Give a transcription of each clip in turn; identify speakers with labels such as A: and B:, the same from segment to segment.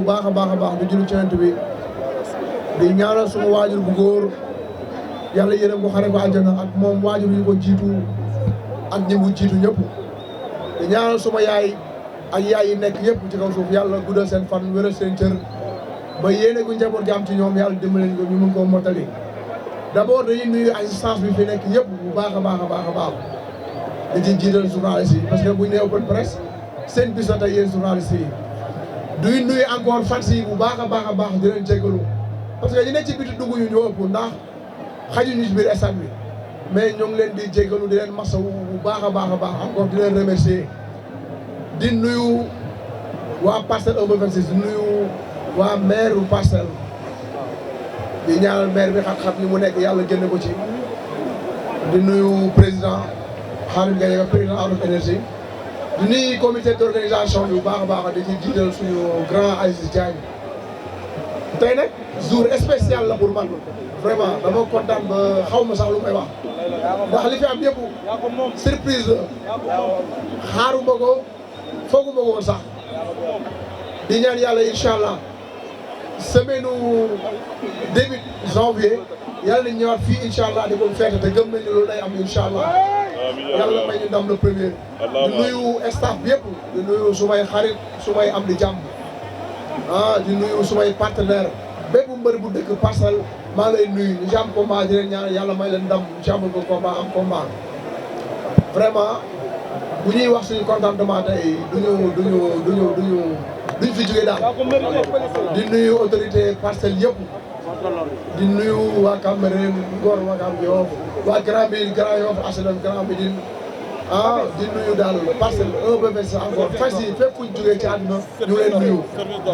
A: bu baax a baax di julli ci Yonent bi di ñaanal suma waajur bu góor yàlla yërëm ko xare ko àjjana ak moom waajur yi ko jiitu ak ñi mu jiitu ñëpp di ñaanal suma yaay ak yaay yi nekk yëpp ci kaw suuf yàlla guddal seen fan wéral seen cër ba yéene gu njaboot gi am ci ñoom yàlla dimbali ko ñu mun koo mottali d'abord dañuy nuyu assistance bi fi nekk yëpp bu baax a baax di ci jiital journaliste yi parce que buñ nee open presse seen bis la tey yéen journaliste yi duy nuyu encore fans yi bu baax a baax di leen jégalu parce que ñi nekk ci biti dugg ñu ñoo ëpp ndax xajuñu ci biir stade bi mais ñoo ngi leen di jégalu di leen masawu bu baax a baax encore di leen remercier di nuyu waa Parcelles 1 ba 26 di nuyu waa maire bu Parcelles di ñaanal maire bi xam-xam ni mu nekk yàlla génne ko ci di nuyu président Khalid Gaye président Out of Energy di nuyu comité d'organisation bi bu baax a baax di ci jiital suñu grand Aziz Diagne tey nag jour spécial la pour man vraiment dama kontaan ba xaw ma sax lu may wax ndax li fi am yëpp surprise la xaaruma ko fooguma ko woon sax di ñaan yàlla incha allah semaine début janvier yàlla nañ ñëwaat fii incha allah di ko feete te gëm nañu loolu day am incha allah yàlla may ñu ndam le premier di nuyu staff bi yëpp di nuyu sumay xarit sumay am di jàmm di nuyu sumay partenaire bépp mbër bu dëkk Parcelles maa lay nuyu ñu am combat di leen ñaan yàlla may leen ndam ñu am ko combat am combat vraiment bu ñuy wax suñu contentement tey duñ fi jógee daal di nuyu autorité Parcelles yëpp di nuyu waa Cambérène Ngor Wakam Yoff waa Grand Médine Grand Yoff HLM Grand Médine di nuyu daal Parcelles 1 ba 26 encore fas yi fépp fuñ jógee ci àdduna ñu leen nuyu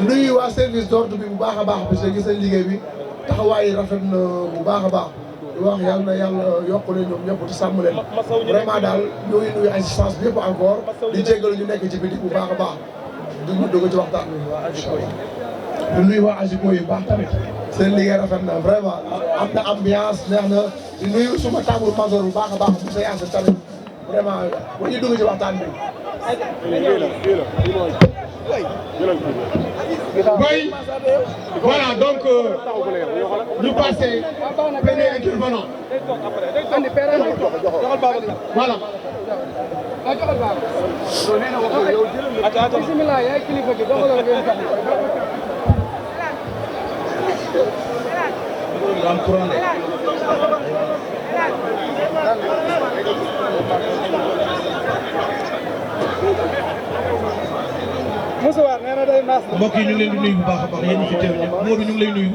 A: di nuyu waa service d'ordre bi bu baax a baax parce que gis nañ liggéey bi taxawaay rafet na bu baax a baax di wax yàlla na yàlla yokk leen ñoom ñëpp te sàmm leen vraiment daal ñoo ngi nuyu assistance bi yëpp encore di jéggalu ñu nekk ci biti bu baax a baax duñu dugg ci waxtaan bi waa Agico di nuyu waa Agico yu baax tamit seen liggéey rafet na vraiment am na ambiance neex na di nuyu suma tambour major bu baax a baax monsieur Yassine tamit vraiment bu ñu dugg ci waxtaan bi.
B: Oui, voilà donc ñu passé premier intervenant. Voilà.
C: mbokk yi ñu ngi leen di nuyu bu baax a baax yéen ñi fi teew ñëpp Modou ñu ngi lay nuyu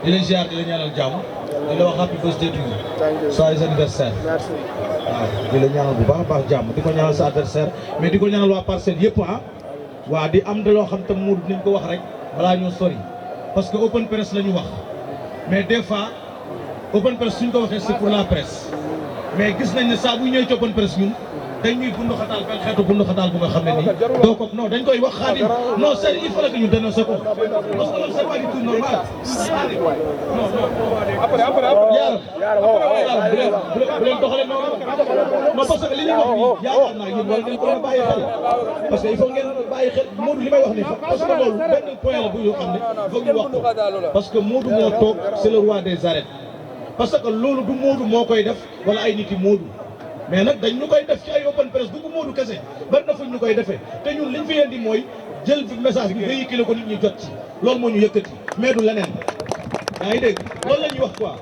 C: di la ziar di la ñaanal jàmm di la wax happy birthday to you joyeux anniversaire waaw di la ñaanal bu baax a baax jàmm di ko ñaanal sa adversaire mais di ko ñaanal waa Parcelles yëpp waa di am da loo xam tam Modou nañ ko wax rek balaa ñoo sori parce que open press la ñu wax mais des fois open press suñ ko waxee c'est pour la presse mais gis nañ ne saa bu ñëwee ci open press ñun dañuy bundu xataal benn xeetu bundu xataal bu nga xam ne nii doo ko non dañ koy wax Khadim non c'est il faut que ñu dénoncer ko parce que loolu c'est pas du tout normal non bu leen doxalee noonu non parce que li ñuy wax nii yaakaar naa yéen war ngeen ko a bàyyi xel parce que il faut ngeen bàyyi xel Modou li may wax nii parce que loolu benn point la bu ñu xam ne il faut ñu wax ko parce que Modou moo toog c'est le roi des arènes parce que loolu du Modou moo koy def wala ay nit yi Modou mais nag dañ ñu koy def ci ay open press du ko Modou kese bari na fuñ ñu koy defee te ñun liñ fi indi mooy jël message bi véhiculé ko nit ñi jot ci loolu moo ñu yëkkati mais du leneen yaa ngi dégg loolu la ñuy wax quoi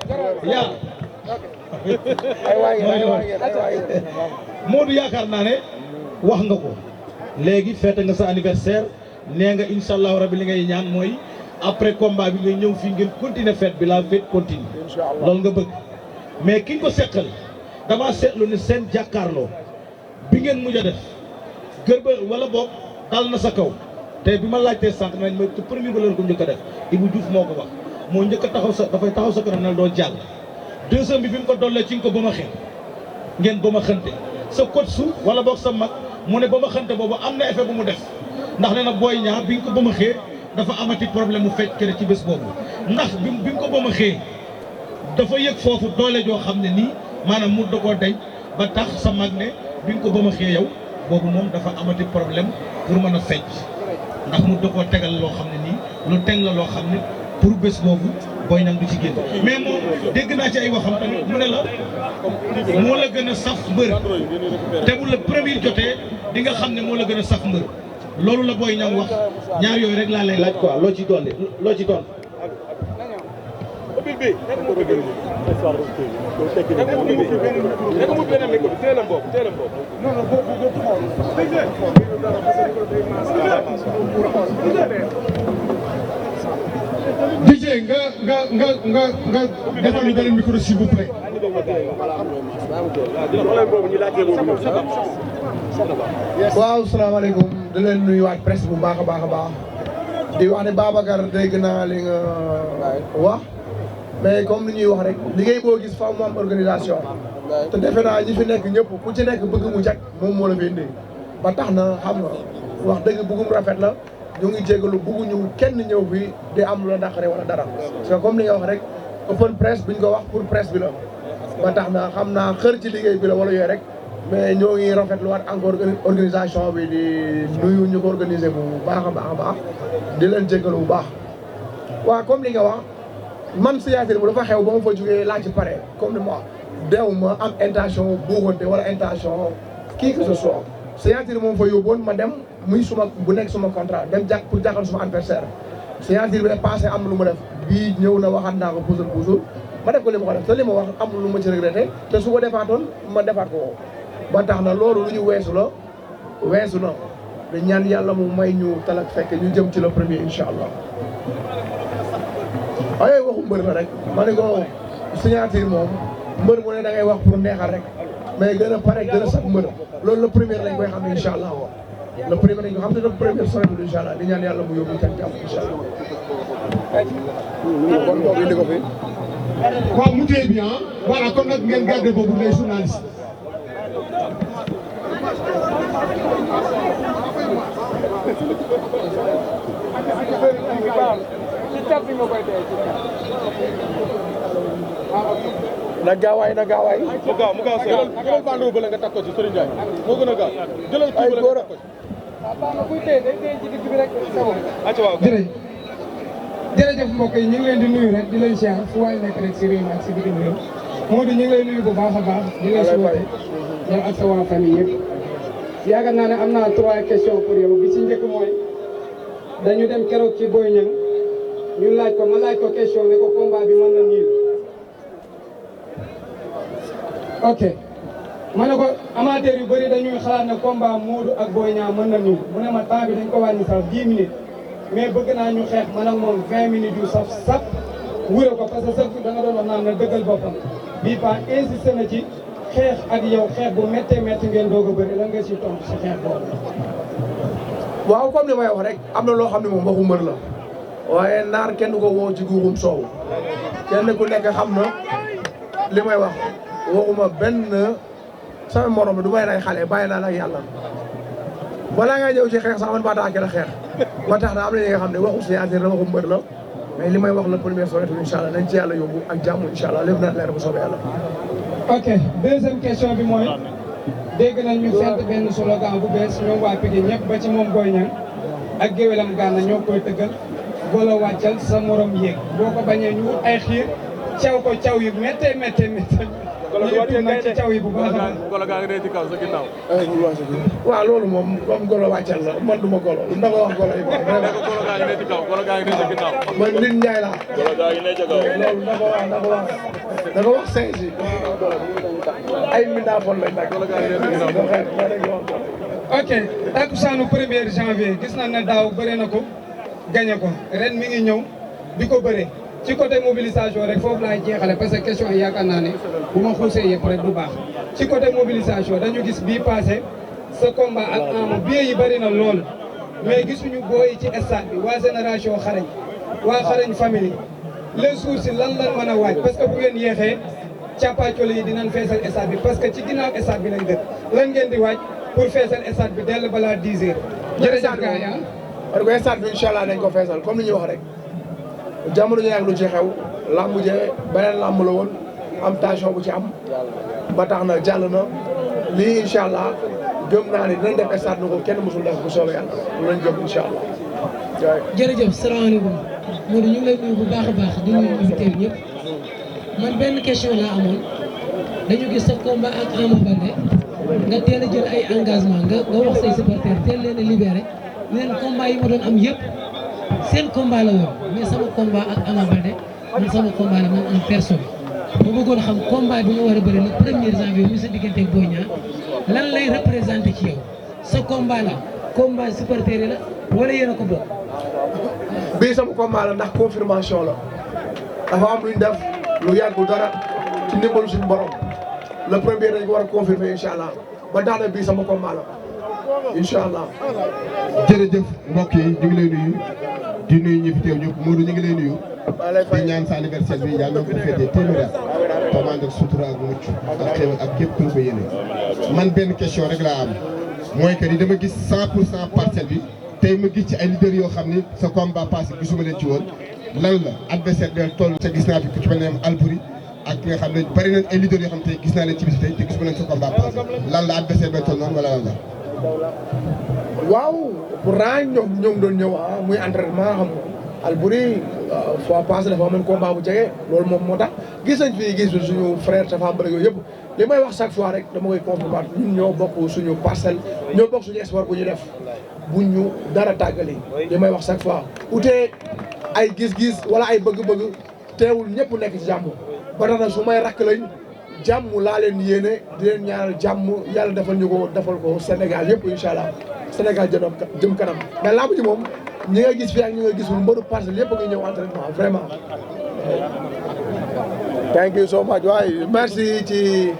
C: yaa Modou yaakaar naa ne wax nga ko léegi fête nga sa anniversaire nee nga incha allahu rabi li ngay ñaan mooy après combat bi ngay ñëw fii ngeen continuer fête bi la fête continue loolu nga bëgg mais ki nga ko seqal dama seetlu ne seen jàkkaarloo bi ngeen mujj a def gër ba wala boog dal na sa kaw te bi ma laajtee sànq nañ ma te premier ba leen ko njëkk a def Ibou Diouf moo ko wax moo njëkk a taxaw sa dafay taxaw sa kanam nal doo jàll deuxième bi mu ko dollee ci nga ko ba ma xee ngeen ba ma xënte sa coach su wala boog sa mag mu ne ba ma xënte boobu am na effet bu mu def ndax nee na Boy Niang bi nga ko ba ma xee dafa amati problème mu fecc kere ci bés boobu ndax bi nga ko ba ma xee dafa yëg foofu doole joo xam ne nii maanaam mu da koo denc ba tax sa mag ne bi nga ko ba ma xee yow boobu moom dafa amati problème pour mën a fecc ndax mu da koo tegal loo xam ne nii lu teg la loo xam ne pour bés boobu Boy Niang du ci génn mais moom dégg naa ci ay waxam tamit mu ne la moo la gën a saf mbër te bu la premier jotee di nga xam ne moo la gën a saf mbër loolu la Boy Niang wax ñaar yooyu rek laa lay laaj quoi loo ci dolli loo ci doon.
B: DJ nga defal ñu beneen micro s'il vous plaît.
A: waaw salaamaaleykum di leen nuyuwaat presse bu baax a baax a baax di wax ne Babacar dégg naa li nga wax mais comme ni ñuy wax rek liggéey boo gis faaw mu am organisation te defe naa ñi fi nekk ñëpp ku ci nekk bëgg mu jag moom moo la fi indi ba tax na xam nga wax dëgg bëggum rafet la ñu ngi jégalu bëgguñu kenn ñëw fi di am lu la naqare wala dara parce que comme ni nga wax rek open presse buñ ko wax pour presse bi la ba tax na xam naa xër ci liggéey bi la wala yooyu rek mais ñoo ngi rafetlu waat encore organisation bi di nuyu ñu ko organiser bu baax a baax a baax di leen jégalu bu baax waaw comme li nga wax man signature bu dafa xew ba ma fa jógee laa ci pare comme ni ma wax deew ma am intention buuxante wala intention qui que ce soit signature moom fa yóbboon ma dem muy suma bu nekk suma contrat dem jàpp pour jàkkal suma adversaire signature bi passé am na lu ma def bii ñëw na waxaat naa ko puusul ma def ko li ma ko def te li ma wax amul lu ma ci regretté te su ko defaatoon ma defaat ko ba tax na loolu lu ñu weesu la weesu na da ñaan yàlla mu may ñu talak fekk ñu jëm ci le premier incha allah waaye waxu mbër la rek ma ne ko signature moom mbër mu ne da ngay wax pour neexal rek mais gën a pare gën a sax mbër loolu le premier lañ koy xam ne incha allah le premier lañ ko xam ne le premier soretul incha allah di ñaan yàlla mu yóbbu kan jàmm incha allah kon boobu indi ko fi
B: waaw mu tee bien voilà kon nag ngeen garder boobu les journalistes.
A: na gaawaay na gaawaay.
D: mu gaaw jëlal bandeau bële nga takk ko ci Serigne Ndiaye moo gën a gaaw jëlal kii bële nga takk ko ci.
E: jërëjëf mbokk yi ñu ngi leen di nuyu rek di leen siyaar fu waay nekk rek si réew mi ak si bitim réew Modou ñu ngi lay nuyu bu baax a baax di leen souhaité yow ak sa waa famille yëpp yaakaar naa ne am naa 3 questions pour yow bi si njëkk mooy dañu dem keroog ci Boy Niang ñu laaj ko ma laaj ko question ne ko combat bi mën na niil ok ma ne ko amateur yu bëri dañuy xalaat ne combat Modou ak Boy Niang mën na niil mu ne ma temps bi dañ ko wàññi sax 10 minutes mais bëgg naa ñu xeex man ak moom 20 minutes yu saf sap wure ko parce que sax da nga doon wax naan na dëggal boppam bii pas insisté na ci xeex ak yow xeex bu méttee métti ngeen doog a bëri lan nga si tontu si xeex boobu.
A: waaw comme li may wax rek am na loo xam ne moom waxu mbër la waaye naar kenn du ko woo ci guuxum soow kenn ku nekk xam na li may wax waxuma benn sama morom du may rey xale bàyyi naa la ak yàlla balaa ngay ñëw ci xeex sax man maa taa la xeex ba tax na am na ñi nga xam ne waxu signature la waxu mbër la mais li may wax la première soirée incha allah nañ ci yàlla yóbbu ak jàmm incha allah lépp na leer bu soobee yàlla.
E: ok deuxième question bi mooy dégg nañ ñu fent benn slogan bu bees ñoom waa Pikine ñëpp ba ci moom Boy Niang ak géwélam Gana ñoo koy tëggal golo wàccal sa morom yéeg boo ko bañee ñu wut ay xiir caw ko caw yu méttee ñu nag ci caw yi bu baax a baax.
D: golo gaa ngi ne ci kaw sa ginnaaw.
A: waaw loolu moom comme golo wàccal la man du ma golo ndax wax golo yi quoi vraiment.
D: golo gaa ngi ne ci kaw golo gaa ngi ne sa ginnaaw.
A: man nit Ndiaye laa.
D: golo gaa ngi ne ca kaw.
A: loolu da ko wax cinq yi ay mindaafoon lañ nag.
D: golo gaa ngi ne sa ginnaaw.
E: ok takkusaanu 1er janvier gis nañ ne daaw bëre na ko gagné ko ren mi ngi ñëw di ko bëre ci côté mobilisation rek foofu laay jeexale parce que question yi yaakaar naa ne bu ma xuusee yëpp rek du baax ci côté mobilisation dañu gis bii passé sa combat ak Ama billet yi bëri na lool mais gisuñu booyi ci stade bi waa génération xarañ waa xarañ famille les jours si lan mën a waaj parce que bu ngeen yéexee càppaacolo yi dinañ feesal stade bi parce que ci ginnaaw stade bi lañ dëkk lan ngeen di waaj pour feesal stade bi dell balaa 10 heures. jërëjëf gars yi
A: parce que stade bi incha allah dañ ko feesal comme ni ñuy wax rek jamono ji nag lu ci xew lamb je beneen lamb la woon am tension bu ci am ba tax na jàll na lii incha allah gëm naa ne dinañ def stade nu ko kenn mësul def bu soobee yàlla lu lañ gëm incha allah.
F: jërëjëf salaamaaleykum Modou ñu ngi lay nuyu bu baax a baax di nuyu ñu fi teew ñëpp man benn question laa amoon dañu gis sa combat ak Ama Baldé nga teel a jël ay engagement nga wax say supporters teel leen a libéré leen combat yi ma doon am yëpp seen combat la woon mais sama combat ak Ama Baldé man sama combat la man en personne ma bëggoon xam combat bi nga war a bëri le 1er janvier muy sa diggante ak Boy Niang lan lay représenté ci yow sa combat la combat supporter yi la wala yéen a ko bokk.
A: bii sama combat la ndax confirmation la dafa am luñ def lu yàggul dara ci ndimbalu suñu borom le premier dañ ko war a confirmer incha allah ba tax na bii sama combat la incha allah.
B: jërëjëf mbokk yi ñu ngi lay nuyu di nuyu ñi fi teew ñëpp Modou ñu ngi lay nuyu di ñaan sa anniversaire bi yàlla na ko féetee téeméer tam ànd ak sutura ak mucc ak xéwal ak képp ku ko yéene man benn question rek laa am mooy que ni dama gis 100% parcelle bi tey ma gis ci ay leaders yoo xam ni sa combat passé gisuma leen ci woon lan la adversaire bi toll te gis naa fi ku ci mel ne Albouri ak ki nga xam ne bari nañ ay leaders yoo xam ne gis naa leen ci bis tey te gisuma leen sa combat passé lan la adversaire bi toll noonu wala lan la.
A: waaw pourtant ñoom doon ñëw muy entraînement xam nga Albouri fois passé dafa amoon combat bu jege loolu moom moo tax gis nañ fi gis suñu frère Tafa Mbale yooyu yëpp li may wax chaque fois rek dama koy confirmer ñun ñoo bokk suñu parcelle ñoo bokk suñu espoir bu ñu def bu ñu dara tàggali li may wax chaque fois utee ay gis-gis wala ay bëgg-bëgg teewul ñëpp nekk ci jàmm ba tax na su may rakk lañ jàmm laa leen yéene di leen ñaanal jàmm yàlla defal ñu ko defal ko Sénégal yëpp incha allah Sénégal jëm kanam mais làmb ji moom ñi nga gis fii ak ñi nga gisul mbëru parcelle yëpp a ngi ñëw entraînement vraiment. thank you so much waaye merci ci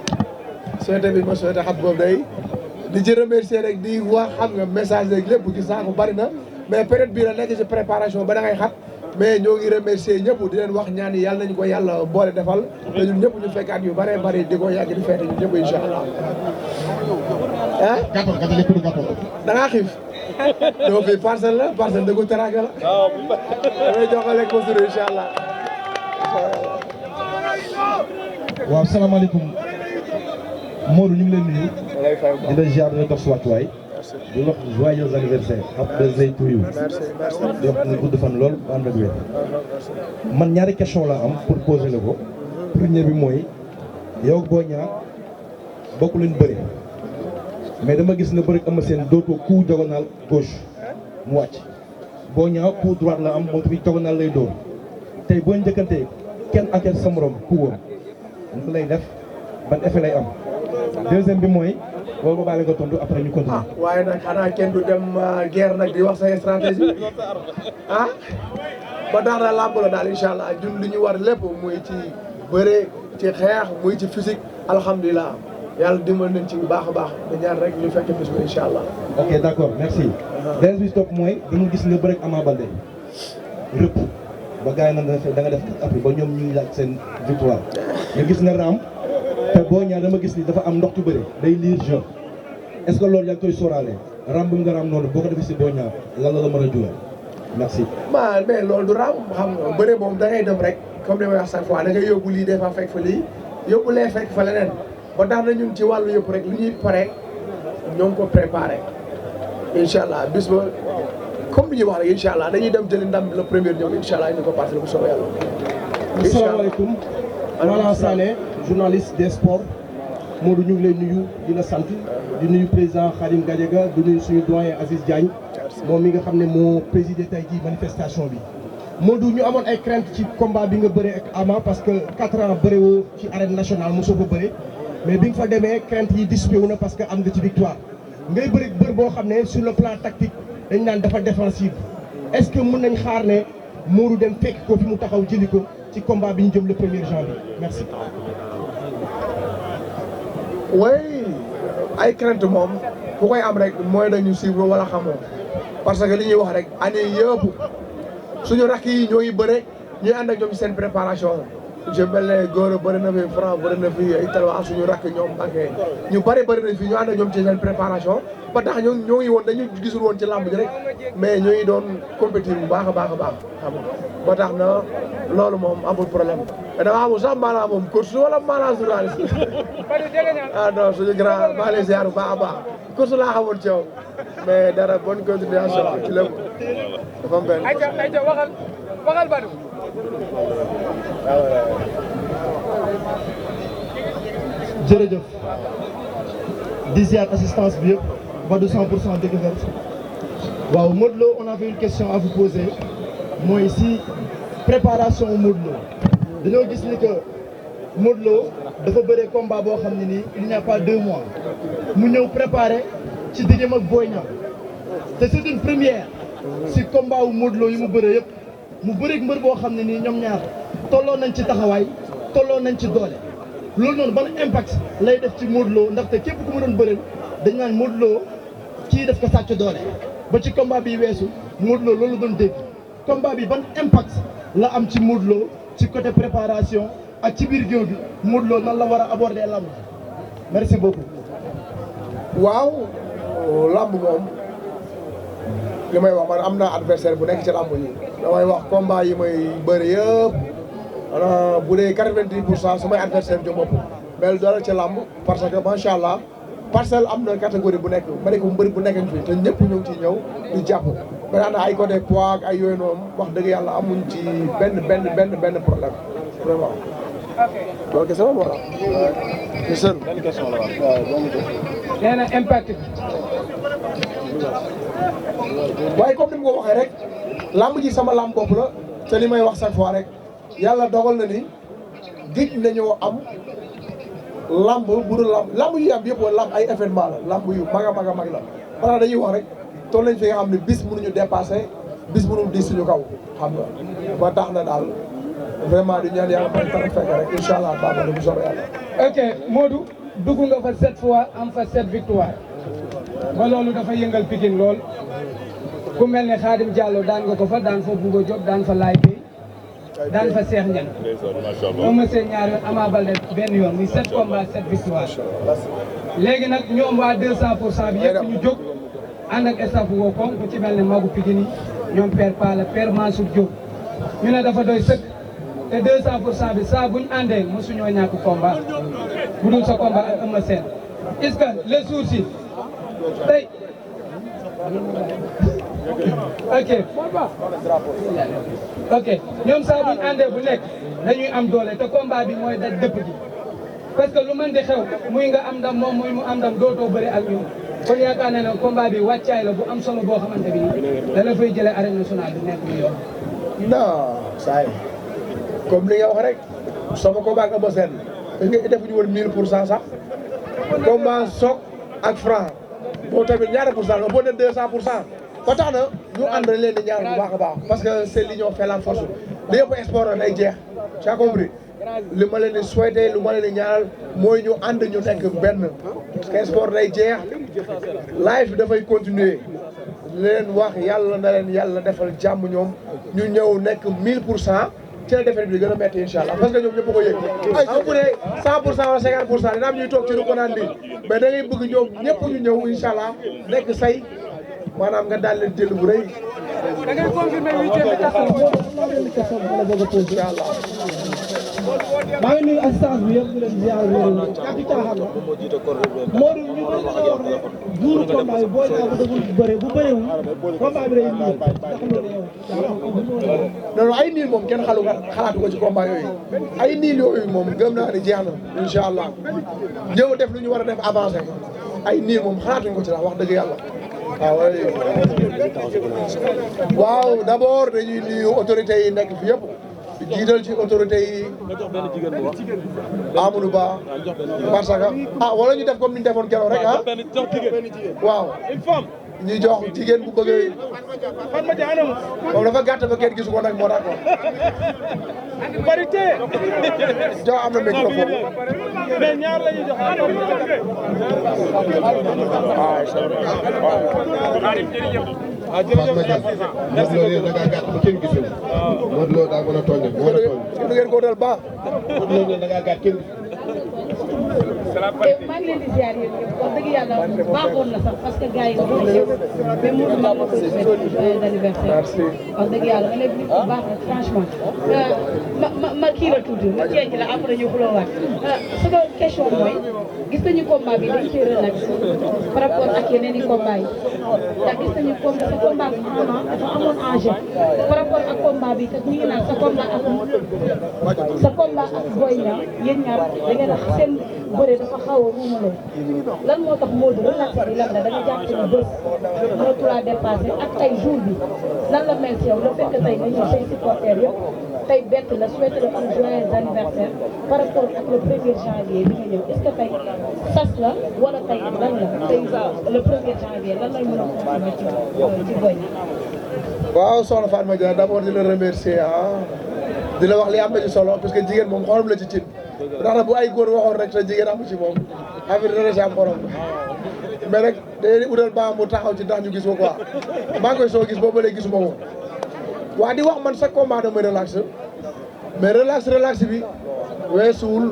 A: souhaité bi ma souhaité xam boobu day di ci remercier rek di wax xam nga message rek lépp gis naa ko bari na mais période bii la nekk ci préparation ba da ngay xat mais ñoo ngi remercier ñëpp di leen wax ñaan yi yàlla nañu ko yàlla boole defal te ñun ñëpp ñu fekkaat yu bëree bëri di ko yàgg di feete ñun ñëpp incha allah. ah. da ngaa xiif. doo fi parcelle la parcelle dëggu teraanga la. damay joxale ko sur incha allah.
C: waaw salaamaaleykum Modou ñu ngi leen nuyu. di la ziar di dox si wàccuwaay. di wax joyeux anniversaire. happy birthday to you. di wax nga gudd fan lool ànd ak wér. man ñaari question la am pour poser la ko. premier bi mooy yow ak Boy Niang bokk leen bëri mais dama gis nga bëri am seen dootoo coup diagonal gauche mu wàcc Boy Niang coup droite la am moom tamit diagonal lay dóor tey boo njëkkantee kenn enquête sa morom coup woon naka lay def ban effet lay am deuxième bi mooy boobu ba baale nga tontu après ñu continuer.
A: waaye nag xanaa kenn du dem guerre nag di wax sa stratégie ah ba tax na làmb la daal incha allah ñun li ñu war lépp muy ci bëre ci xeex muy ci physique alhamdulilah yàlla dimbal nañ ci bu baax a baax da ñaan rek ñu fekk bis bi incha allah.
C: ok d' accord merci. beneen bi topp mooy dama gis nga bëre ak Ama Baldé rëpp ba gars yi nag da nga def après ba ñoom ñu ngi laaj seen victoire nga gis nga raam te Boy Niang dama gis ni dafa am ndox tu bëri day lire jeu est ce que loolu yaa ngi koy sóoraale raam bu nga raam noonu boo ko defee si Boy Niang lan la mën a jural merci.
A: mais loolu du raam xam nga bëre moom da ngay dem rek comme li may wax chaque fois da ngay yóbbu lii des fois fekk fa lii yóbbu lee fekk fa leneen ba tax na ñun ci wàllu yëpp rek lu ñuy pare ñoo ngi ko préparé incha allah bis ba comme bi ñuy wax rek incha allah dañuy dem jëli ndam le premier ñoom incha allah ñu ko passé bu soobee yàlla.
G: asalaamaaleykum. Malang Sané journaliste des sports Modou ñu ngi lay nuyu di la sant di nuyu président Khadim Gadiaga di nuyu suñu doyen Aziz Diagne moom mi nga xam ne moo présidé tey jii manifestation bi. Modou ñu amoon ay crainte ci combat bi nga bëree ak Ama parce que 4 ans bëre woo ci arène nationale mosoo ko bëre mais bi nga fa demee crainte yi dissipé wu na parce que am nga ci victoire ngay bëri bër boo xam ne sur le plan tactique dañ naan dafa défensive est-ce que mën nañ xaar ne Modou dem fekk ko fi mu taxaw jëli ko ci combat bi ñu jëm le 1er janvier merci.
A: oui ay crainte moom ku koy am rek mooy dañu suivre wala xamoo parce que li ñuy wax rek année yëpp suñu rakk yi ñoo ngi bëre ñuy ànd ak ñoom seen préparation je mel ne Gora bëri na fi Franc bëri na fi ay talwa suñu rakk ñoom ak ñu bëri nañ fi ñu ànd ak ñoom ci seen préparation ba tax ñoo ngi woon dañu gisul woon ci làmb ji rek mais ñoo ngi doon compétir bu baax a baax xam nga ba tax na loolu moom amul problème mais dama amul sax maanaam moom course wala maanaam journaliste ah non suñu grand maa ngi lay ziar bu baax a baax course laa xamoon ci yow mais dara bonne continuation ci lépp dafa am benn.
E: ayca waxal Badou.
G: jërëjëf di ziar assistance bi yëpp Badou 100% découverte waaw Modou Lo on avait une question à vous poser mooy si préparation Modou Lo dañoo gis ni que Modou Lo dafa bëree combat boo xam ne nii il n'y a pas 2 mois mu ñëw préparé ci diggam ak Boy Niang te c'est une première si combat wu Modou Lo yi mu bëree yëpp mu bëreeg mbër boo xam ne nii ñoom ñaar tolloo nañ ci taxawaay tolloo nañ ci doole loolu noonu ban impact lay def ci Modou Lo ndaxte képp ku mu doon bëreel dañ naan Modou Lo kii def ko sàcc doole ba ci combat bi weesu Modou Lo loolu doon dégg combat bi ban impact la am ci Modou Lo ci côté préparation ak ci biir géew bi Modou Lo nan la war a aborder lamb merci beaucoup.
A: waaw lamb moom li may wax man am naa adversaire bu nekk ci lamb yi damay wax combat yi may bëri yëpp bu dee 90% samay adversaire jom bopp mel dara ci lamb parce que macha allah parcelle am na catégorie bu nekk ma ne ko mbëri bu nekk fi te ñëpp ñu ngi ciy ñëw di jàpp ba daan ay côté poids ak ay yooyu noonu wax dëgg yàlla amuñ ci benn problème vraiment. loolu kese la voilà. benn question la waaw.
E: nee na impact bi.
A: waaye comme ni mu ko waxee rek lamb ji sama lamb bopp la te li may wax chaque fois rek yàlla dogal na ni gëj nañoo am lamb bu dul lamb yu am yëpp lamb ay événement la lamb yu mag a mag la xanaa dañuy wax rek toll nañ fi nga xam ne bis mënuñu dépassé bis mënul di suñu kaw xam nga ba tax na daal vraiment di ñaan yàlla may tax fekk rek incha allah baax na bu soobee yàlla.
E: ok Modou dugg nga fa 7 fois am fa 7 victoire ba loolu dafa yëngal Pikine lool ku mel ne Khadim Diallo daan nga ko fa daan fa Bouba Diop daan fa Laye Gueye daan fa Cheikh Ndiaye moom monsieur ñaar yoon Ama Baldé benn yoon muy 7 combats 7 victoire léegi nag ñoom waa 200% bi yëpp ñu jóg ànd ak staff woo ko ku ci mel ne magu Pikine yi ñoom Père Pala Père Mansour Diop ñu ne dafa doy sëkk te 200% bi saa buñ àndee mosuñoo ñàkk combat bu dul sa combat ak Eumeu Sène est-ce que les jours ci tey ok ñoom saa buñ àndee bu nekk dañuy am doole te combat bi mooy daj dëpp gi parce que lu mën di xew muy nga am ndam moom muy mu am ndam dootoo bëri ak ñun kon yaakaar naa ne combat bi wàccaay la bu am solo boo xamante bi da la fay jëlee arène nationale bi nekk lu yoon.
A: non saa yi comme li nga wax rek sama combat ak Eumeu Sène da nga defuñu woon 1000% sax combat Sokh ak Franc boo tamit ñaata pour cent nga boo nee 200% ba tax na ñu ànd leen di ñaar bu baax a baax parce que c'est l'union fait la force li yëpp sport la day jeex tu as compris li ma leen di souhaité lu ma leen di ñaanal mooy ñu ànd ñu nekk benn parce que sport day jeex life bi dafay continuer leen wax yàlla na leen yàlla defal jàmm ñoom ñu ñëw nekk 1000% ci la defet bi gën a métti incha allah parce que ñoom ñëpp ko yëg am bu dee 100% wala 50% dina am ñuy toog ci lu ko naan di mais da ngay bëgg ñoom ñëpp ñu ñëw incha allah nekk say maanaam nga daal leen jël bu rëy.
E: da ngay confirmer ñu jéem a taxaw
A: incha allah.
G: maa ngi nuyu assistance bi yëpp di leen ziar wéeru kàddu caaxaan la Modou ñu bëri dañoo wax ne jour combat bi Boy Niang bu dagul bëre bu bëreewul combat bi day nii ndax loolu yow
A: non ay niil moom kenn xalaatu ko ci combat yooyu ay niil yooyu moom gëm naa ne jeex na incha allah ñëw def lu ñu war a def avancé ay niil moom xalaatuñ ko ci la wax dëgg yàlla waaw d'abord dañuy nuyu autorités yi nekk fi yëpp jiital ci autorités yi Amadou Ba parce que wala ñu def comme ni ñu defoon keroog rek waaw ñu jox jigéen bu bëggee moom dafa gàtt ba kenn gisu ko nag moo tax ko parité jox am na microphone
D: mais ñaar la ñuy jox
B: Modou Lo da ngaa gàtt ba kenn gisul Modou Lo daa mën a tooñ moo mën a tooñ
A: ngeen ko dal ba
B: Modou Lo da ngaa gàtt kenn
H: te maa ngi leen di ziar yéen ñëpp wax dëgg yàlla baaxoon na sax parce que gars yi dañoo ñëw mais Modou maa ngi koy souhaité joyeux anniversaire wax dëgg yàlla nga nekk nit ku baax nag franchement ma kii la tuuti ma ceeñ la après ñu xuloowaat sama question mooy gis nañu combat bi dañ cee relax par rapport ak yeneen i combat yi ndax gis nañu combat sa combat bi vraiment dafa amoon enjeu par rapport ak combat bi te ñu ngi naan sa combat ak Boy Niang yéen ñaar da ngeen a seen bëre dafa xaw a ruumaloo lan moo tax Modou relaxé bi lan la da nga jàpp ne bés mënatu laa dépassé ak tey jour bi lan la mel si yow le fait que tey nga ñëw say supporters yëpp tey bett la souhaité la un joyeux anniversaire par rapport ak le 1er janvier bi nga ñëw est-ce que tey sas la wala tey lan la tey le 1er janvier lan lay mën a continuer ci Boy Niang.
A: waaw soxna Fatma Dia d'abord di la remercier di la wax li am na ci solo parce que jigéen moom xolam la ci cin ndax nag bu ay góor waxoon rek te jigéen amu ci moom affaire dana ci am xorom mais rek dañuy utal ba mu taxaw ci ndax ñu gis ko quoi maa ngi koy soo gis boobu ba léegi gisuma ko waa di wax man sa combat damay relax mais relax bi weesuwul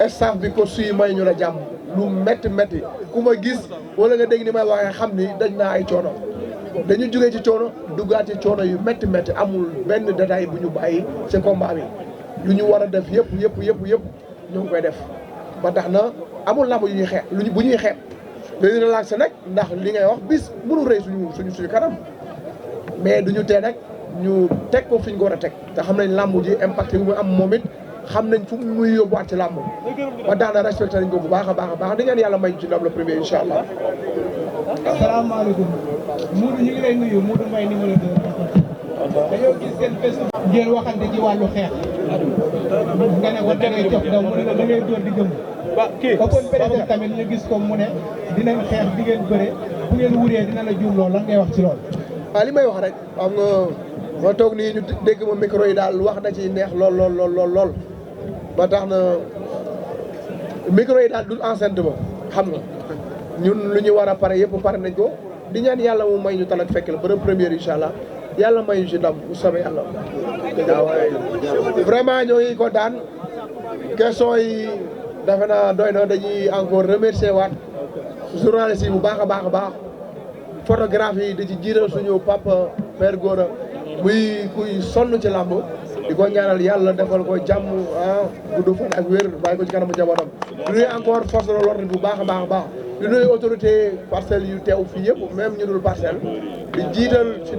A: staff bi ko suy may ñu la jàmm lu métti ku ma gis wala nga dégg ni may waxee xam ni dañ naa ay coono dañu jógee ci coono duggaat ci coono yu métti amul benn détail bu ñu bàyyi ci combat bi lu ñu war a def yëpp ñu ngi koy def ba tax na amul lamb yu ñuy xeex bu ñuy xeex dañuy relaxé nag ndax li ngay wax bis mënul rëy suñu kanam mais duñu tee nag ñu teg ko fi ñu ko war a teg te xam nañ lamb ji impact bi mu am moom it xam nañ fu muy yóbbuwaat ci lamb ba tax na respecté nañ ko bu baax a baax di ngeen yàlla may ci ndam le premier incha allah.
I: asalaamaaleykum Modou ñu ngi lay nuyu Modou Mbaye numéro 2 dañoo gis seen bés ngeen waxante ci wàllu xeex nga ne ko da ngay jox daw mu ne la da ngay dóor di gëm open presse tamit ñu gis ko mu ne dinañ xeex di ngeen bëre bu ngeen wuree dina la juum lool lan ngay wax ci lool
A: waaw li may wax rek xam nga ma toog nii ñu dégg ma micro yi daal wax da ci neex lool ba tax na micro yi daal du enceinte ba xam nga ñun lu ñu war a pare yëpp pare nañ ko di ñaan yàlla mu may ñu talak fekk la ba première incha allah yàlla may ñu ci ndam bu soobee yàlla. waaw vraiment ñoo ngi kontaan question yi defe naa doy na dañuy encore remercier waat journaliste yi bu baax a baax photographe yi di ci jiital suñu papa Père Gora muy kuy sonn ci làmb di ko ñaanal yàlla defal ko jàmm gudd fan ak wér bàyyi ko ci kanamu njabootam di nuyu encore force de l'ordre bu baax a baax di nuyu autorité parcelles yu teew fii yëpp même ñu dul parcelle di jiital ci